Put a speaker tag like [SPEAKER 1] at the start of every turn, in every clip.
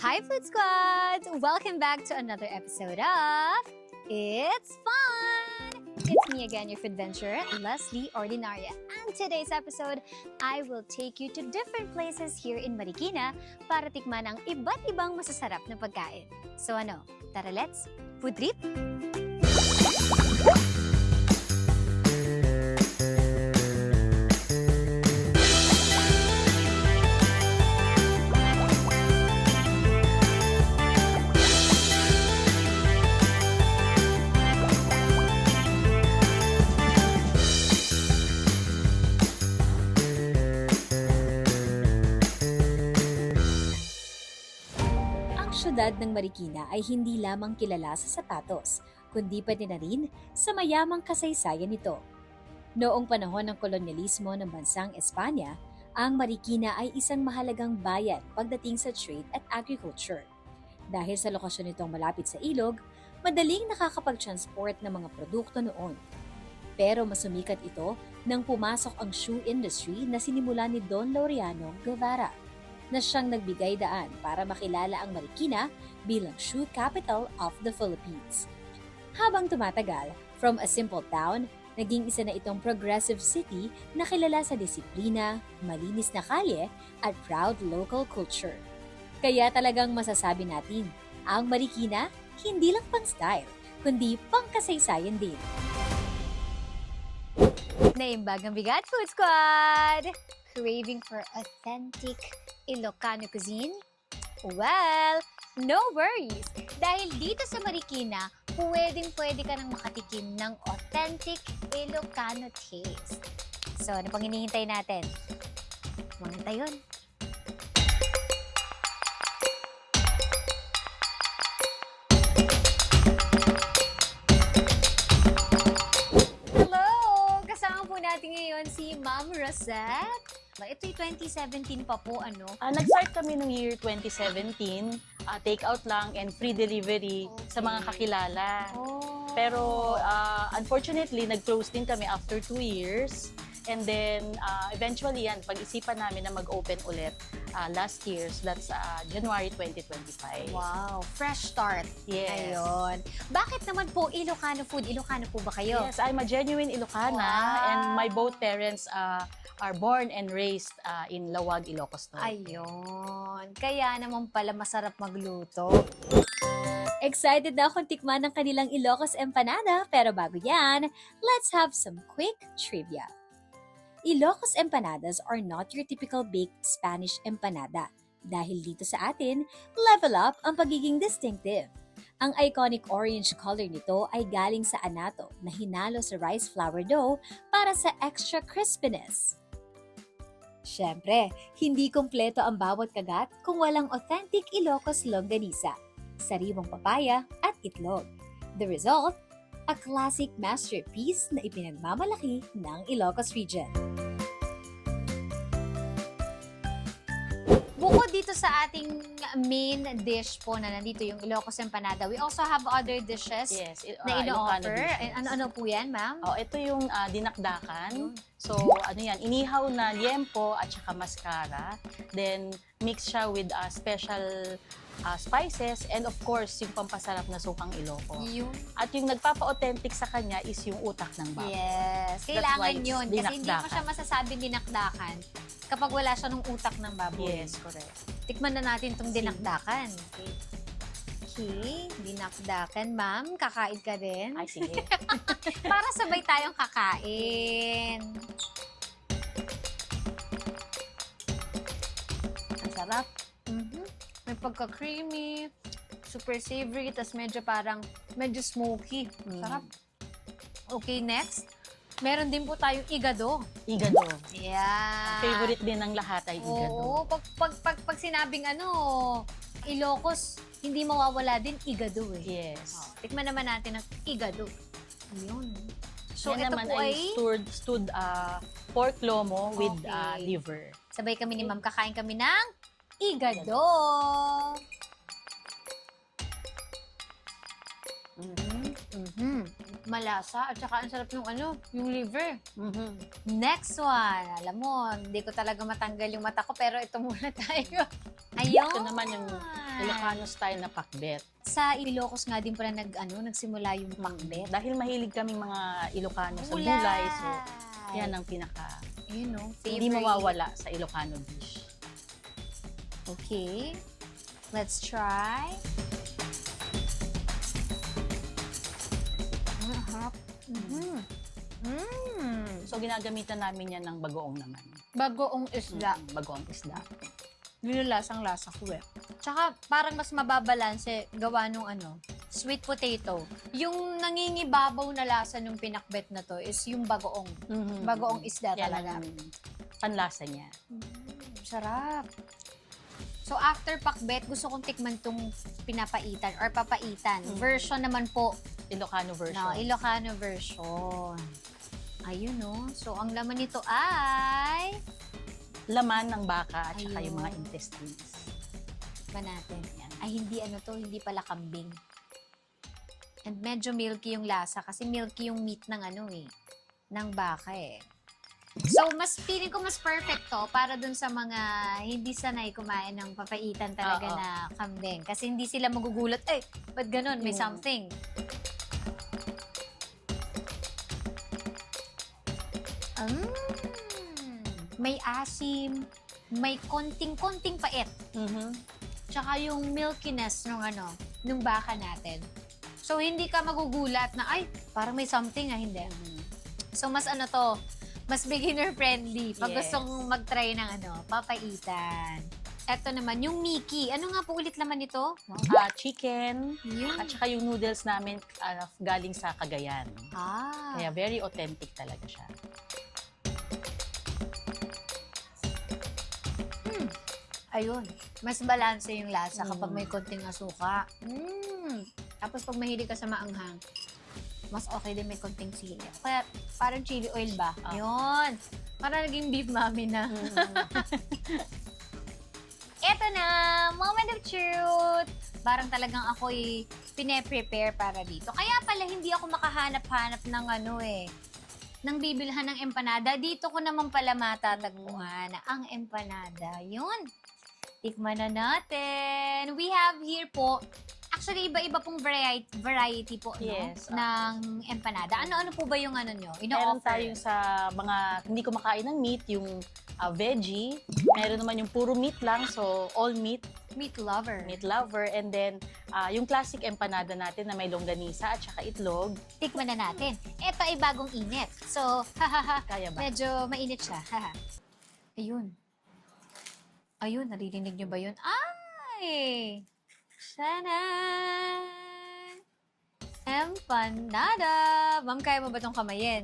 [SPEAKER 1] Hi Food Squad! Welcome back to another episode of It's Fun! It's me again, your food adventurer, Leslie Ordinaria. And today's episode, I will take you to different places here in Marikina para tikman ang iba't ibang masasarap na pagkain. So ano, tara let's food trip! Syudad ng Marikina ay hindi lamang kilala sa sapatos, kundi pati na rin sa mayamang kasaysayan nito. Noong panahon ng kolonyalismo ng bansang Espanya, ang Marikina ay isang mahalagang bayan pagdating sa trade at agriculture. Dahil sa lokasyon nitong malapit sa ilog, madaling nakakapag-transport ng mga produkto noon. Pero mas sumikat ito nang pumasok ang shoe industry na sinimula ni Don Laureano Guevara, na siyang nagbigay daan para makilala ang Marikina bilang shoe capital of the Philippines. Habang tumatagal, from a simple town, naging isa na itong progressive city na kilala sa disiplina, malinis na kalye, at proud local culture. Kaya talagang masasabi natin, ang Marikina hindi lang pang style, kundi pang kasaysayan din. Naimbag ang bigat, Food Squad! Craving for authentic Ilocano cuisine? Well, no worries! Dahil dito sa Marikina, pwede ka nang makatikim ng authentic Ilocano taste. So, ano pang hinihintay natin? Mga tayon! Hello! Kasama po natin ngayon si Ma'am Rosette. Ito'y 2017 pa po, ano?
[SPEAKER 2] Nag-start kami noong year 2017, take-out lang and free delivery sa mga kakilala.
[SPEAKER 1] Oh.
[SPEAKER 2] Pero unfortunately, nag-close din kami after 2 years. And then, eventually yan, pag-isipan namin na mag-open ulit last year. So that's January 2025.
[SPEAKER 1] Wow, fresh start.
[SPEAKER 2] Yes.
[SPEAKER 1] Ayun. Bakit naman po Ilocano food? Ilocano po ba kayo?
[SPEAKER 2] Yes, I'm a genuine Ilocana.
[SPEAKER 1] Wow.
[SPEAKER 2] And my both parents are born and raised in Lawag, Ilocos Norte.
[SPEAKER 1] Ayun. Kaya naman pala masarap magluto. Excited na akong tikman ng kanilang Ilocos Empanada, pero bago yan, let's have some quick trivia. Ilocos empanadas are not your typical baked Spanish empanada. Dahil dito sa atin, level up ang pagiging distinctive. Ang iconic orange color nito ay galing sa anato na hinalo sa rice flour dough para sa extra crispiness. Siyempre, hindi kumpleto ang bawat kagat kung walang authentic Ilocos longganisa, sariwang papaya at itlog. The result? A classic masterpiece na ipinagmamalaki ng Ilocos region. Bukod dito sa ating main dish po na nandito yung Ilocos Empanada, we also have other dishes na ino-offer. Ano po yan, ma'am?
[SPEAKER 2] Ito yung dinakdakan. So, ano yan, inihaw na liempo at saka mascara. Then, mix siya with special spices and of course, yung pampasarap na sukang Ilocos. At yung nagpapa-authentic sa kanya is yung utak ng baboy.
[SPEAKER 1] Yes, kailangan yun. Kasi hindi mo siya masasabing dinakdakan kapag wala siya ng utak ng baboy.
[SPEAKER 2] Yes, correct.
[SPEAKER 1] Tikman na natin itong dinakdakan. Okay, dinakdakan. Ma'am, kakain ka rin?
[SPEAKER 2] Ay, sige.
[SPEAKER 1] Para sabay tayong kakain. Ang sarap. May pagka-creamy, super savory, tas medyo smoky. Sarap. Okay, next. Meron din po tayong igado.
[SPEAKER 2] Igado.
[SPEAKER 1] Yeah.
[SPEAKER 2] Favorite din ng lahat ay igado.
[SPEAKER 1] Oo, pag sinabing Ilocos, hindi mawawala din igado eh.
[SPEAKER 2] Yes.
[SPEAKER 1] Tikman naman natin ang igado. Yun. So,
[SPEAKER 2] yan
[SPEAKER 1] ito
[SPEAKER 2] naman
[SPEAKER 1] po
[SPEAKER 2] ay stewed pork lomo with liver.
[SPEAKER 1] Sabay kami ni Ma'am, kakain kami ng igado. Malasa at saka ang sarap ng yung liver. Next one. Alam mo, hindi ko talaga matanggal yung mata ko pero ito muna tayo. Ayun.
[SPEAKER 2] Ito naman yung Ilocano style na pakbet.
[SPEAKER 1] Sa Ilocos nga din pala nagsimula yung pakbet.
[SPEAKER 2] Dahil mahilig kaming mga Ilocano sa
[SPEAKER 1] Gulay.
[SPEAKER 2] gulay, so yan ang pinaka
[SPEAKER 1] Yun, no?
[SPEAKER 2] hindi
[SPEAKER 1] Favorite.
[SPEAKER 2] mawawala sa Ilocano dish.
[SPEAKER 1] Okay. Let's try.
[SPEAKER 2] So ginagamitan namin yan ng bagoong naman.
[SPEAKER 1] Bagoong isda.
[SPEAKER 2] Bagoong isda.
[SPEAKER 1] Yun yung lasang-lasa ko eh. Tsaka parang mas mababalanse gawa nung sweet potato. Yung nangingibabaw na lasa nung pinakbet na to is yung bagoong. Bagoong isda
[SPEAKER 2] Yan
[SPEAKER 1] talaga.
[SPEAKER 2] ang panlasa niya.
[SPEAKER 1] Sarap. So after pakbet, gusto kong tikman tong pinapaitan or papaitan. Version naman po.
[SPEAKER 2] Ilocano version.
[SPEAKER 1] No, Ilocano version. Ayun no. So ang laman nito ay
[SPEAKER 2] Laman ng baka at saka yung
[SPEAKER 1] Ayun.
[SPEAKER 2] mga intestines.
[SPEAKER 1] ba natin?
[SPEAKER 2] Yan.
[SPEAKER 1] Ay hindi hindi pala kambing. And medyo milky yung lasa kasi milky yung meat ng ng baka eh. So, feeling ko mas perfect to para dun sa mga hindi sanay kumain ng papaitan talaga
[SPEAKER 2] Oo.
[SPEAKER 1] na kambing. Kasi hindi sila magugulat, ba't ganun? May something. May asim, may konting-konting pait. Tsaka yung milkiness nung baka natin. So, hindi ka magugulat na, parang may something hindi. So, mas mas beginner-friendly pag
[SPEAKER 2] Yes.
[SPEAKER 1] gustong mag-try ng papaitan. Eto naman, yung Mickey. Ano nga po ulit naman ito?
[SPEAKER 2] Chicken,
[SPEAKER 1] Yun.
[SPEAKER 2] at saka yung noodles namin galing sa Cagayan. Kaya very authentic talaga siya.
[SPEAKER 1] Ayun. Mas balanse yung lasa kapag may konting asuka. Tapos pag mahilig ka sa maanghang, mas okay din may konting chili. Kaya parang chili oil ba? Yun. Parang naging beef mami na. Eto na, moment of truth. Parang talagang ako'y pine-prepare para dito. Kaya pala hindi ako makahanap-hanap ng ng bibilhan ng empanada. Dito ko naman pala matatagpuan ang empanada. Yun. Tikman na natin. We have here po, actually iba-iba pong variety po
[SPEAKER 2] Yes,
[SPEAKER 1] ng empanada. Ano-ano po ba yung nyo?
[SPEAKER 2] Meron
[SPEAKER 1] Ino-offer?
[SPEAKER 2] tayong sa mga hindi kumakain ng meat, yung veggie. Meron naman yung puro meat lang, so all meat,
[SPEAKER 1] Meat lover.
[SPEAKER 2] meat lover. And then, yung classic empanada natin na may longganisa at saka itlog.
[SPEAKER 1] Tikman na natin. Ito ay bagong init. So,
[SPEAKER 2] Kaya ba?
[SPEAKER 1] medyo mainit siya. Ayun. Ayun, naririnig nyo ba yun? Ay! Sanan! Empanada! Ma'am, kaya mo ba itong kamayin?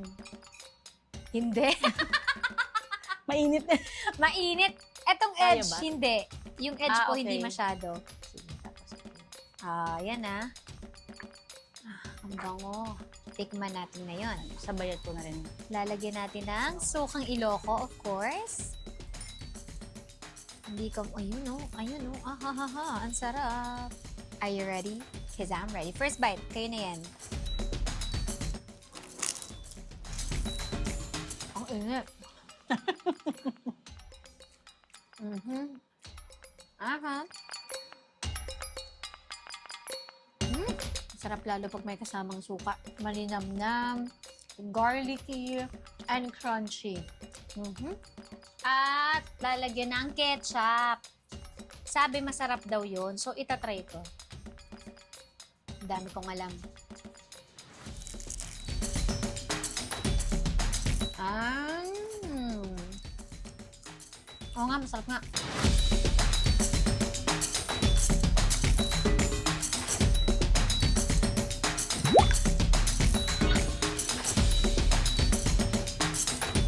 [SPEAKER 1] Hindi.
[SPEAKER 2] Mainit.
[SPEAKER 1] Mainit. Etong
[SPEAKER 2] Kaya
[SPEAKER 1] edge,
[SPEAKER 2] ba?
[SPEAKER 1] hindi. Yung edge po,
[SPEAKER 2] Okay.
[SPEAKER 1] hindi masyado.
[SPEAKER 2] Sige, tapos.
[SPEAKER 1] Yan ang bango. Tikman natin na yon.
[SPEAKER 2] Sabayan ko na rin.
[SPEAKER 1] Lalagyan natin ng sukang Iloco, of course. Hindi ka, ayun o. Ang sarap. Are you ready? Because I'm ready. First bite, kayo na yan. Ang init. Sarap lalo pag may kasamang suka. Malinamnam, garlicky, and crunchy. At lalagyan ng ketchup. Sabi masarap daw yun, so itatry ko. Dami kong alam. Oo nga, masarap nga.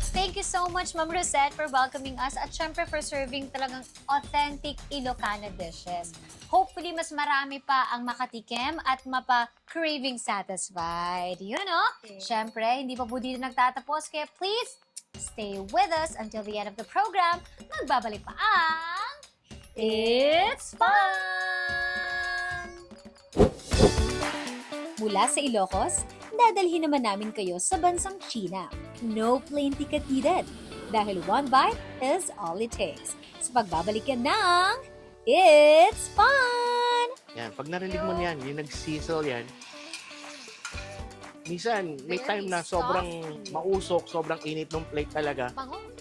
[SPEAKER 1] Thank you so much, Ma'am Rosette, for welcoming us at syempre for serving talagang authentic Ilocano dishes. Hopefully, mas marami pa ang makatikim at mapa-craving satisfied. Yun, no?
[SPEAKER 2] Okay.
[SPEAKER 1] Syempre, hindi pa po dito nagtatapos, kaya please, stay with us until the end of the program. Magbabalik pa ang It's Fun! Mula sa Ilocos, dadalhin naman namin kayo sa bansang China. No plane ticket needed. Dahil one bite is all it takes. Sa pagbabalik yan ng It's Fun!
[SPEAKER 3] Pag narinig mo yan, yung nag-sizzle yan, minsan, may
[SPEAKER 1] Very
[SPEAKER 3] time na sobrang
[SPEAKER 1] soft.
[SPEAKER 3] mausok, sobrang init ng plate talaga.
[SPEAKER 1] Bango.